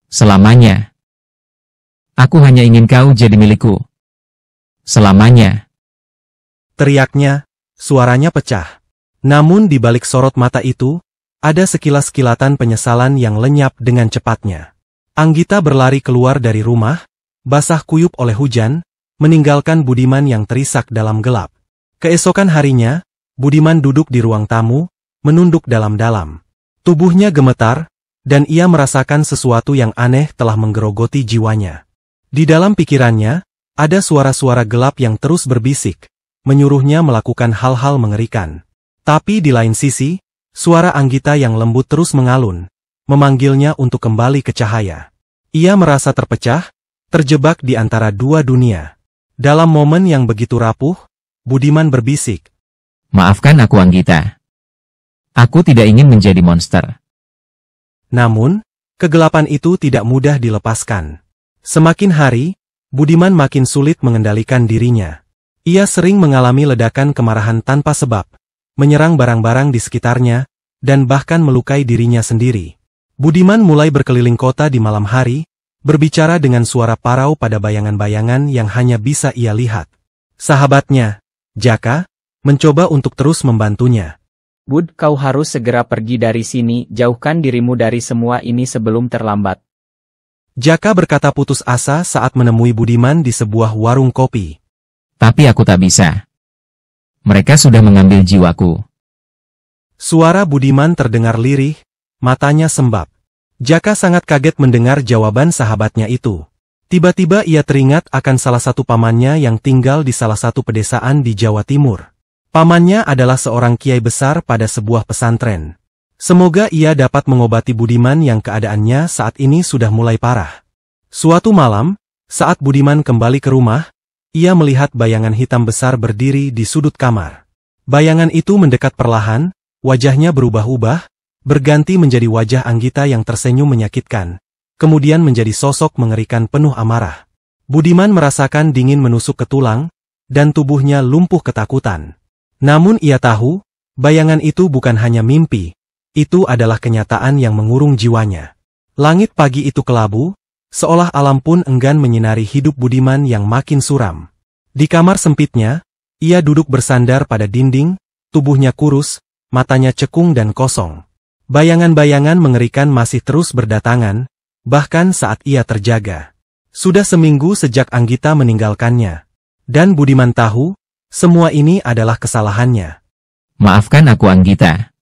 Selamanya. Aku hanya ingin kau jadi milikku. Selamanya. Teriaknya, suaranya pecah. Namun di balik sorot mata itu, ada sekilas kilatan penyesalan yang lenyap dengan cepatnya. Anggita berlari keluar dari rumah, basah kuyup oleh hujan, meninggalkan Budiman yang terisak dalam gelap. Keesokan harinya, Budiman duduk di ruang tamu, menunduk dalam-dalam. Tubuhnya gemetar, dan ia merasakan sesuatu yang aneh telah menggerogoti jiwanya. Di dalam pikirannya, ada suara-suara gelap yang terus berbisik, menyuruhnya melakukan hal-hal mengerikan. Tapi di lain sisi, suara Anggita yang lembut terus mengalun, memanggilnya untuk kembali ke cahaya. Ia merasa terpecah, terjebak di antara dua dunia. Dalam momen yang begitu rapuh, Budiman berbisik. Maafkan aku Anggita. Aku tidak ingin menjadi monster. Namun, kegelapan itu tidak mudah dilepaskan. Semakin hari, Budiman makin sulit mengendalikan dirinya. Ia sering mengalami ledakan kemarahan tanpa sebab, menyerang barang-barang di sekitarnya, dan bahkan melukai dirinya sendiri. Budiman mulai berkeliling kota di malam hari, berbicara dengan suara parau pada bayangan-bayangan yang hanya bisa ia lihat. Sahabatnya, Jaka, mencoba untuk terus membantunya. Bud, kau harus segera pergi dari sini, jauhkan dirimu dari semua ini sebelum terlambat. Jaka berkata putus asa saat menemui Budiman di sebuah warung kopi. Tapi aku tak bisa. Mereka sudah mengambil jiwaku. Suara Budiman terdengar lirih, matanya sembab. Jaka sangat kaget mendengar jawaban sahabatnya itu. Tiba-tiba ia teringat akan salah satu pamannya yang tinggal di salah satu pedesaan di Jawa Timur. Pamannya adalah seorang kiai besar pada sebuah pesantren. Semoga ia dapat mengobati Budiman yang keadaannya saat ini sudah mulai parah. Suatu malam, saat Budiman kembali ke rumah, ia melihat bayangan hitam besar berdiri di sudut kamar. Bayangan itu mendekat perlahan, wajahnya berubah-ubah, berganti menjadi wajah Anggita yang tersenyum menyakitkan, kemudian menjadi sosok mengerikan penuh amarah. Budiman merasakan dingin menusuk ke tulang, dan tubuhnya lumpuh ketakutan. Namun ia tahu, bayangan itu bukan hanya mimpi, itu adalah kenyataan yang mengurung jiwanya. Langit pagi itu kelabu, seolah alam pun enggan menyinari hidup Budiman yang makin suram. Di kamar sempitnya, ia duduk bersandar pada dinding, tubuhnya kurus, matanya cekung dan kosong. Bayangan-bayangan mengerikan masih terus berdatangan, bahkan saat ia terjaga. Sudah seminggu sejak Anggita meninggalkannya. Dan Budiman tahu, semua ini adalah kesalahannya. Maafkan aku Anggita.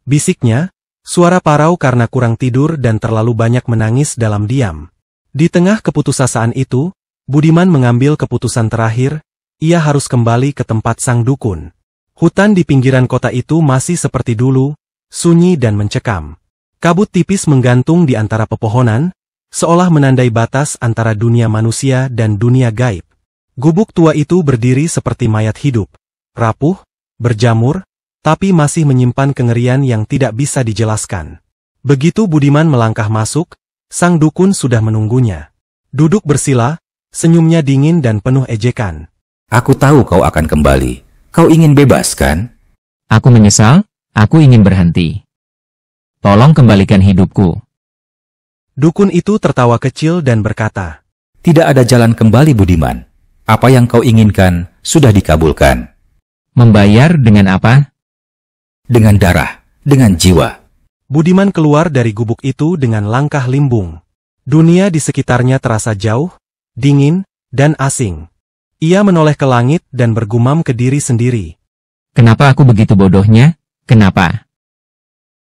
Bisiknya, suara parau karena kurang tidur dan terlalu banyak menangis dalam diam. Di tengah keputusasaan itu, Budiman mengambil keputusan terakhir, ia harus kembali ke tempat sang dukun. Hutan di pinggiran kota itu masih seperti dulu, sunyi dan mencekam. Kabut tipis menggantung di antara pepohonan, seolah menandai batas antara dunia manusia dan dunia gaib. Gubuk tua itu berdiri seperti mayat hidup, rapuh, berjamur, tapi masih menyimpan kengerian yang tidak bisa dijelaskan. Begitu Budiman melangkah masuk, sang dukun sudah menunggunya. Duduk bersila, senyumnya dingin dan penuh ejekan. Aku tahu kau akan kembali. Kau ingin bebas, kan? Aku menyesal, aku ingin berhenti. Tolong kembalikan hidupku. Dukun itu tertawa kecil dan berkata, Tidak ada jalan kembali, Budiman. Apa yang kau inginkan sudah dikabulkan. Membayar dengan apa? Dengan darah, dengan jiwa. Budiman keluar dari gubuk itu dengan langkah limbung. Dunia di sekitarnya terasa jauh, dingin, dan asing. Ia menoleh ke langit dan bergumam ke diri sendiri. Kenapa aku begitu bodohnya? Kenapa?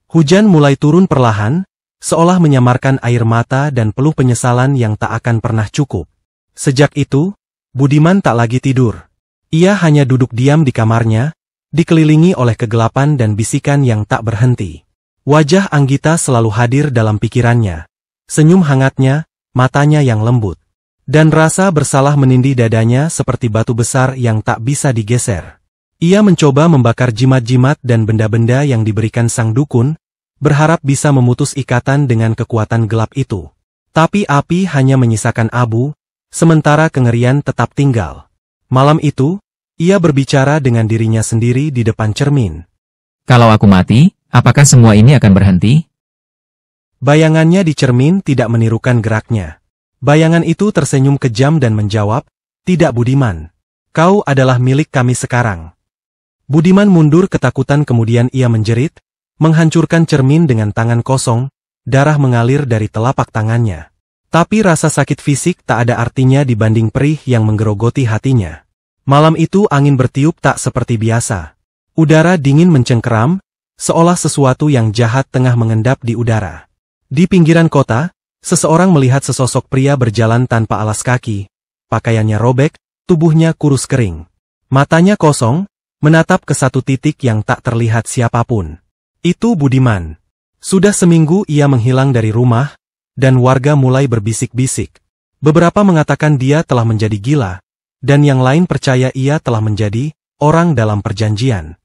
Hujan mulai turun perlahan, seolah menyamarkan air mata dan peluh penyesalan yang tak akan pernah cukup. Sejak itu, Budiman tak lagi tidur. Ia hanya duduk diam di kamarnya, dikelilingi oleh kegelapan dan bisikan yang tak berhenti. Wajah Anggita selalu hadir dalam pikirannya. Senyum hangatnya, matanya yang lembut. Dan rasa bersalah menindih dadanya seperti batu besar yang tak bisa digeser. Ia mencoba membakar jimat-jimat dan benda-benda yang diberikan sang dukun, berharap bisa memutus ikatan dengan kekuatan gelap itu. Tapi api hanya menyisakan abu, sementara kengerian tetap tinggal. Malam itu, ia berbicara dengan dirinya sendiri di depan cermin. Kalau aku mati, apakah semua ini akan berhenti? Bayangannya di cermin tidak menirukan geraknya. Bayangan itu tersenyum kejam dan menjawab, Tidak Budiman. Kau adalah milik kami sekarang. Budiman mundur ketakutan kemudian ia menjerit, menghancurkan cermin dengan tangan kosong, darah mengalir dari telapak tangannya. Tapi rasa sakit fisik tak ada artinya dibanding perih yang menggerogoti hatinya. Malam itu angin bertiup tak seperti biasa. Udara dingin mencengkeram, seolah sesuatu yang jahat tengah mengendap di udara. Di pinggiran kota, seseorang melihat sesosok pria berjalan tanpa alas kaki. Pakaiannya robek, tubuhnya kurus kering. Matanya kosong, menatap ke satu titik yang tak terlihat siapapun. Itu Budiman. Sudah seminggu ia menghilang dari rumah, dan warga mulai berbisik-bisik. Beberapa mengatakan dia telah menjadi gila, dan yang lain percaya ia telah menjadi orang dalam perjanjian.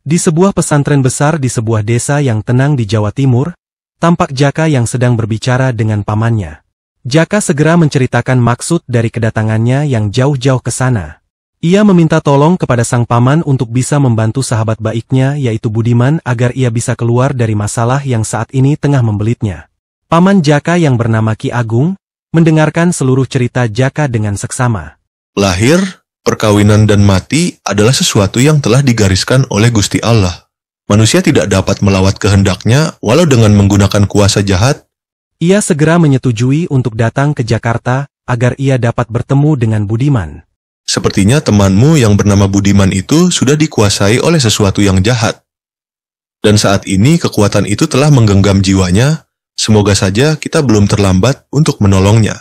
Di sebuah pesantren besar di sebuah desa yang tenang di Jawa Timur, tampak Jaka yang sedang berbicara dengan pamannya. Jaka segera menceritakan maksud dari kedatangannya yang jauh-jauh ke sana. Ia meminta tolong kepada sang paman untuk bisa membantu sahabat baiknya yaitu Budiman agar ia bisa keluar dari masalah yang saat ini tengah membelitnya. Paman Jaka yang bernama Ki Agung, mendengarkan seluruh cerita Jaka dengan seksama. Lahir, perkawinan dan mati adalah sesuatu yang telah digariskan oleh Gusti Allah. Manusia tidak dapat melawat kehendaknya walau dengan menggunakan kuasa jahat. Ia segera menyetujui untuk datang ke Jakarta agar ia dapat bertemu dengan Budiman. Sepertinya temanmu yang bernama Budiman itu sudah dikuasai oleh sesuatu yang jahat. Dan saat ini kekuatan itu telah menggenggam jiwanya. Semoga saja kita belum terlambat untuk menolongnya.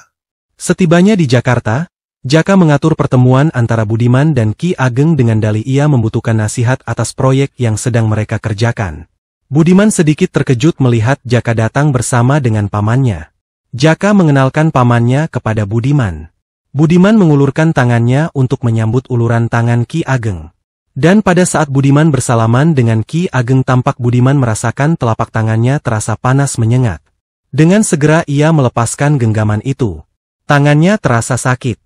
Setibanya di Jakarta, Jaka mengatur pertemuan antara Budiman dan Ki Ageng dengan dalih ia membutuhkan nasihat atas proyek yang sedang mereka kerjakan. Budiman sedikit terkejut melihat Jaka datang bersama dengan pamannya. Jaka mengenalkan pamannya kepada Budiman. Budiman mengulurkan tangannya untuk menyambut uluran tangan Ki Ageng. Dan pada saat Budiman bersalaman dengan Ki Ageng tampak Budiman merasakan telapak tangannya terasa panas menyengat. Dengan segera ia melepaskan genggaman itu. Tangannya terasa sakit.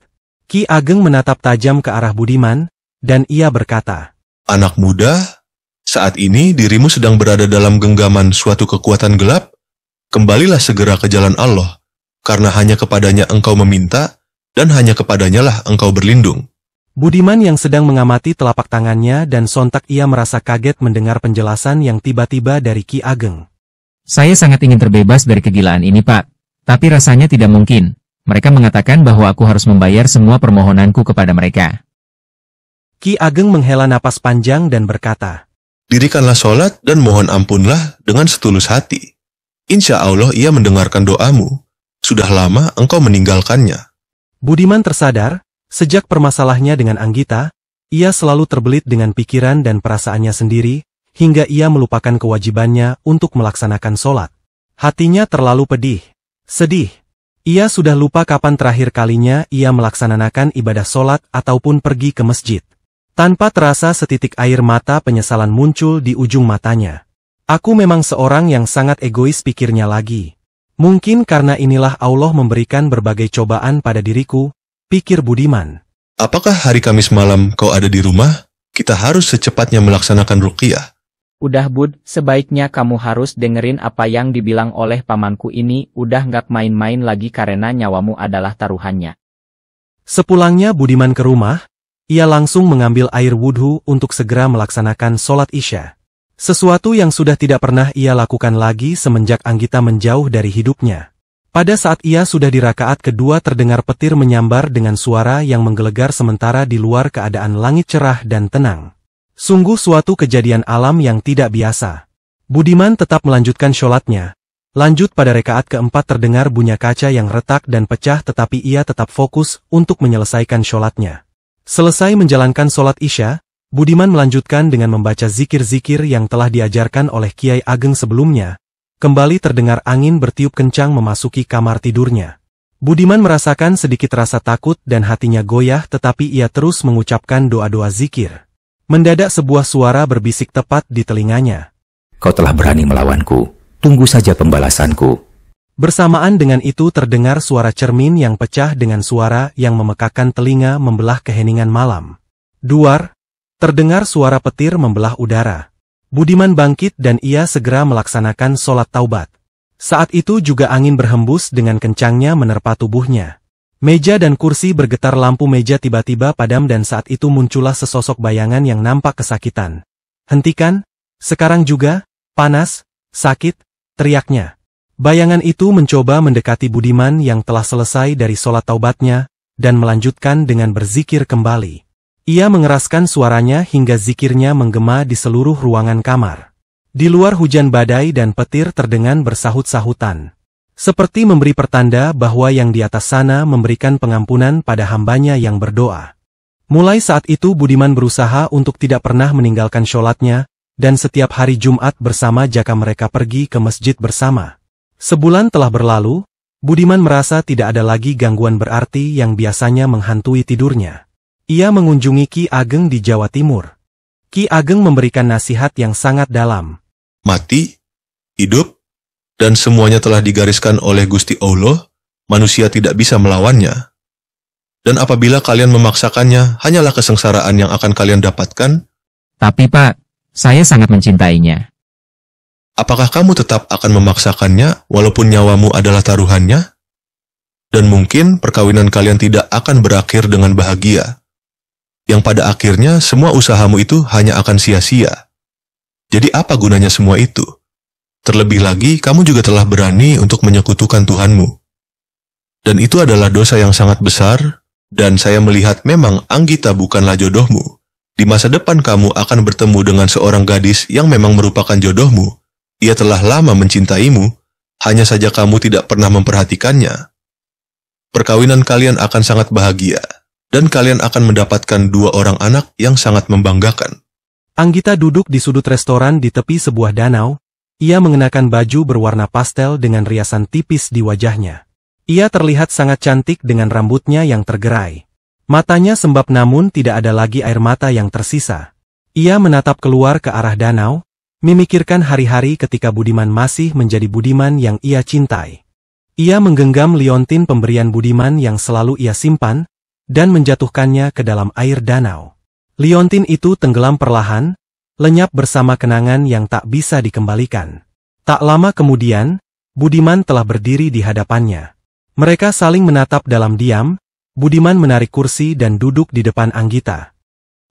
Ki Ageng menatap tajam ke arah Budiman, dan ia berkata, Anak muda, saat ini dirimu sedang berada dalam genggaman suatu kekuatan gelap. Kembalilah segera ke jalan Allah. karena hanya kepadanya engkau meminta, dan hanya kepadanya lah engkau berlindung. Budiman yang sedang mengamati telapak tangannya dan sontak ia merasa kaget mendengar penjelasan yang tiba-tiba dari Ki Ageng. Saya sangat ingin terbebas dari kegilaan ini, Pak. Tapi rasanya tidak mungkin. Mereka mengatakan bahwa aku harus membayar semua permohonanku kepada mereka. Ki Ageng menghela napas panjang dan berkata, Dirikanlah sholat dan mohon ampunlah dengan setulus hati. Insya Allah ia mendengarkan doamu. Sudah lama engkau meninggalkannya. Budiman tersadar, sejak permasalahnya dengan Anggita, ia selalu terbelit dengan pikiran dan perasaannya sendiri, hingga ia melupakan kewajibannya untuk melaksanakan sholat. Hatinya terlalu pedih, sedih. Ia sudah lupa kapan terakhir kalinya ia melaksanakan ibadah sholat ataupun pergi ke masjid. Tanpa terasa setitik air mata penyesalan muncul di ujung matanya. Aku memang seorang yang sangat egois, pikirnya lagi. Mungkin karena inilah Allah memberikan berbagai cobaan pada diriku, pikir Budiman. Apakah hari Kamis malam kau ada di rumah? Kita harus secepatnya melaksanakan ruqyah. Udah Bud, sebaiknya kamu harus dengerin apa yang dibilang oleh pamanku ini, udah nggak main-main lagi karena nyawamu adalah taruhannya. Sepulangnya Budiman ke rumah, ia langsung mengambil air wudhu untuk segera melaksanakan sholat Isya. Sesuatu yang sudah tidak pernah ia lakukan lagi semenjak Anggita menjauh dari hidupnya. Pada saat ia sudah di rakaat kedua terdengar petir menyambar dengan suara yang menggelegar sementara di luar keadaan langit cerah dan tenang. Sungguh suatu kejadian alam yang tidak biasa. Budiman tetap melanjutkan sholatnya. Lanjut pada rakaat keempat terdengar bunyi kaca yang retak dan pecah tetapi ia tetap fokus untuk menyelesaikan sholatnya. Selesai menjalankan sholat Isya, Budiman melanjutkan dengan membaca zikir-zikir yang telah diajarkan oleh Kiai Ageng sebelumnya. Kembali terdengar angin bertiup kencang memasuki kamar tidurnya. Budiman merasakan sedikit rasa takut dan hatinya goyah tetapi ia terus mengucapkan doa-doa zikir. Mendadak sebuah suara berbisik tepat di telinganya. Kau telah berani melawanku, tunggu saja pembalasanku. Bersamaan dengan itu terdengar suara cermin yang pecah dengan suara yang memekakkan telinga membelah keheningan malam. Duar, terdengar suara petir membelah udara. Budiman bangkit dan ia segera melaksanakan sholat taubat. Saat itu juga angin berhembus dengan kencangnya menerpa tubuhnya. Meja dan kursi bergetar, lampu meja tiba-tiba padam dan saat itu muncullah sesosok bayangan yang nampak kesakitan. Hentikan, sekarang juga, panas, sakit, teriaknya. Bayangan itu mencoba mendekati Budiman yang telah selesai dari sholat taubatnya, dan melanjutkan dengan berzikir kembali. Ia mengeraskan suaranya hingga zikirnya menggema di seluruh ruangan kamar. Di luar hujan badai dan petir terdengar bersahut-sahutan. Seperti memberi pertanda bahwa yang di atas sana memberikan pengampunan pada hambanya yang berdoa. Mulai saat itu Budiman berusaha untuk tidak pernah meninggalkan sholatnya, dan setiap hari Jumat bersama jika mereka pergi ke masjid bersama. Sebulan telah berlalu, Budiman merasa tidak ada lagi gangguan berarti yang biasanya menghantui tidurnya. Ia mengunjungi Ki Ageng di Jawa Timur. Ki Ageng memberikan nasihat yang sangat dalam. Mati, hidup, dan semuanya telah digariskan oleh Gusti Allah, manusia tidak bisa melawannya. Dan apabila kalian memaksakannya, hanyalah kesengsaraan yang akan kalian dapatkan. Tapi Pak, saya sangat mencintainya. Apakah kamu tetap akan memaksakannya walaupun nyawamu adalah taruhannya? Dan mungkin perkawinan kalian tidak akan berakhir dengan bahagia. Yang pada akhirnya semua usahamu itu hanya akan sia-sia. Jadi apa gunanya semua itu? Terlebih lagi kamu juga telah berani untuk menyekutukan Tuhanmu. Dan itu adalah dosa yang sangat besar, dan saya melihat memang Anggita bukanlah jodohmu. Di masa depan kamu akan bertemu dengan seorang gadis yang memang merupakan jodohmu. Ia telah lama mencintaimu, hanya saja kamu tidak pernah memperhatikannya. Perkawinan kalian akan sangat bahagia, dan kalian akan mendapatkan 2 orang anak yang sangat membanggakan. Anggita duduk di sudut restoran di tepi sebuah danau. Ia mengenakan baju berwarna pastel dengan riasan tipis di wajahnya. Ia terlihat sangat cantik dengan rambutnya yang tergerai. Matanya sembab namun tidak ada lagi air mata yang tersisa. Ia menatap keluar ke arah danau, memikirkan hari-hari ketika Budiman masih menjadi Budiman yang ia cintai. Ia menggenggam liontin pemberian Budiman yang selalu ia simpan, dan menjatuhkannya ke dalam air danau. Liontin itu tenggelam perlahan, lenyap bersama kenangan yang tak bisa dikembalikan. Tak lama kemudian, Budiman telah berdiri di hadapannya. Mereka saling menatap dalam diam. Budiman menarik kursi dan duduk di depan Anggita.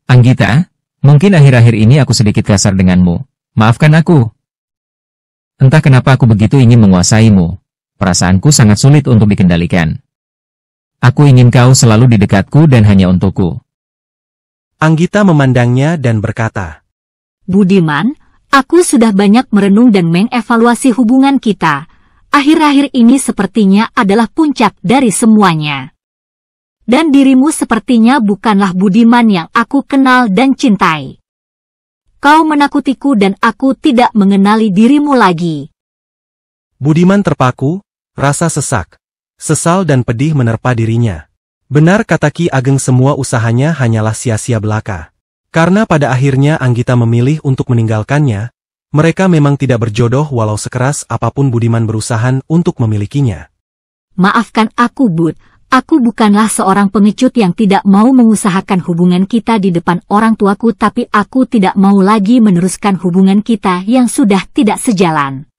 Anggita, mungkin akhir-akhir ini aku sedikit kasar denganmu. Maafkan aku. Entah kenapa aku begitu ingin menguasaimu. Perasaanku sangat sulit untuk dikendalikan. Aku ingin kau selalu di dekatku dan hanya untukku. Anggita memandangnya dan berkata, Budiman, aku sudah banyak merenung dan mengevaluasi hubungan kita. Akhir-akhir ini sepertinya adalah puncak dari semuanya. Dan dirimu sepertinya bukanlah Budiman yang aku kenal dan cintai. Kau menakutiku dan aku tidak mengenali dirimu lagi. Budiman terpaku, rasa sesak, sesal dan pedih menerpa dirinya. Benar kata Ki Ageng, semua usahanya hanyalah sia-sia belaka. Karena pada akhirnya Anggita memilih untuk meninggalkannya, mereka memang tidak berjodoh walau sekeras apapun Budiman berusaha untuk memilikinya. Maafkan aku, Bud. Aku bukanlah seorang pengecut yang tidak mau mengusahakan hubungan kita di depan orang tuaku, tapi aku tidak mau lagi meneruskan hubungan kita yang sudah tidak sejalan.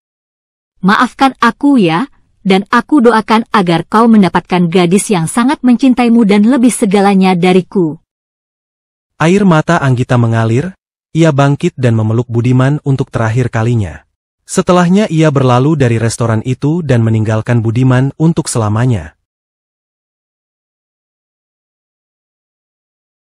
Maafkan aku ya, dan aku doakan agar kau mendapatkan gadis yang sangat mencintaimu dan lebih segalanya dariku. Air mata Anggita mengalir, ia bangkit dan memeluk Budiman untuk terakhir kalinya. Setelahnya ia berlalu dari restoran itu dan meninggalkan Budiman untuk selamanya.